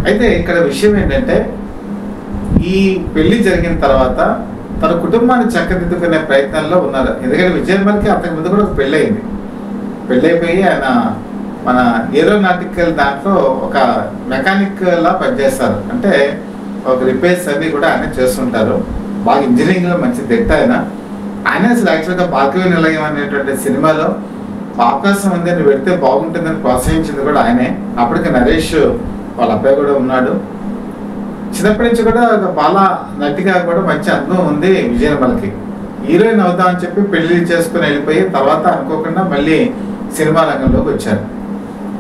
అయితే ఇక్కడ విషయం ఏంటంటే ఈ పెళ్లి జరిగిన తర్వాత తన కుటుంబాన్ని చక్కదిద్దుకునే ప్రయత్నంలో ఉన్నారు. ఎందుకంటే విజయనిర్మలకి అంతకుముందు కూడా ఒక పెళ్ళి అయింది. పెళ్ళైపోయి ఆయన మన ఏరోనాటికల్ దాంట్లో ఒక మెకానిక్ లా పనిచేస్తారు. అంటే ఒక రిపేర్స్ అన్ని కూడా ఆయన చేస్తుంటారు. బాగా ఇంజనీరింగ్లో మంచి దిట్ట ఆయన అసలు యాక్చువల్గా భార్గవి నిలయం అనేటువంటి సినిమాలో అవకాశం ఉంది అని పెడితే బాగుంటుందని ప్రోత్సహించింది కూడా ఆయనే. అప్పటికి నరేష్ వాళ్ళ అబ్బాయి కూడా ఉన్నాడు. చిన్నప్పటి నుంచి కూడా బాల నటిగా కూడా మంచి అందం ఉంది విజయనిర్మలకి. హీరోయిన్ అవుతామని చెప్పి పెళ్లి చేసుకుని వెళ్ళిపోయి తర్వాత అనుకోకుండా మళ్ళీ సినిమా రంగంలోకి వచ్చారు.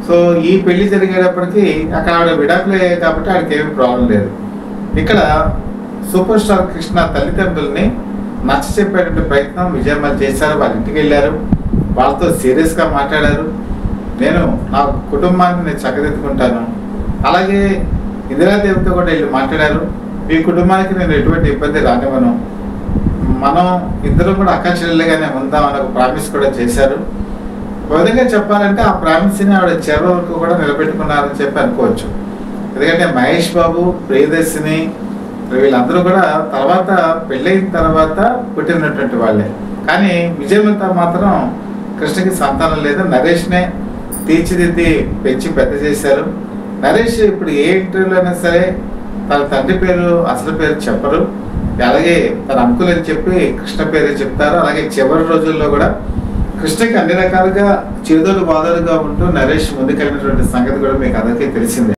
సో ఈ పెళ్లి జరిగేటప్పటికి అక్కడ ఆవిడ విడాకులే కాబట్టి ఆవిడకి ఏమీ ప్రాబ్లం లేదు. ఇక్కడ సూపర్ స్టార్ కృష్ణ తల్లిదండ్రుల్ని నచ్చ చెప్పేటువంటి ప్రయత్నం విజయనిర్మల చేశారు. వాళ్ళ ఇంటికి వెళ్ళారు, వాళ్ళతో సీరియస్గా మాట్లాడారు. నేను నా కుటుంబాన్ని నేను చక్కదిద్దుకుంటాను, అలాగే ఇందిరాదేవితో కూడా వెళ్ళి మాట్లాడారు. మీ కుటుంబానికి నేను ఎటువంటి ఇబ్బంది రానివ్వను, మనం ఇద్దరం కూడా అక్క చెల్లెలుగానే ఉందామని ఒక ప్రామిస్ కూడా చేశారు. ఒక విధంగా చెప్పాలంటే ఆ ప్రామిస్ని ఆవిడ చివరి వరకు కూడా నిలబెట్టుకున్నారని చెప్పి అనుకోవచ్చు. ఎందుకంటే మహేష్ బాబు, ప్రియదర్శిని వీళ్ళందరూ కూడా తర్వాత పెళ్ళైన తర్వాత పుట్టినటువంటి వాళ్ళే. కానీ విజయనిర్మల మాత్రం కృష్ణకి సంతానం లేదు. నరేష్నే తీర్చిదిద్ది పెంచి పెద్ద చేశారు. నరేష్ ఇప్పుడు ఏ ఇంటర్వ్యూలో అయినా సరే తన తండ్రి పేరు అసలు పేరు చెప్పరు, అలాగే తన అంకుల్ అని చెప్పి కృష్ణ పేరే చెప్తారు. అలాగే చివరి రోజుల్లో కూడా కృష్ణకి అన్ని రకాలుగా చేదోడు బాదోడుగా ఉంటూ నరేష్ ముందుకెళ్ళినటువంటి సంగతి కూడా మీకు అందరికీ తెలిసిందే.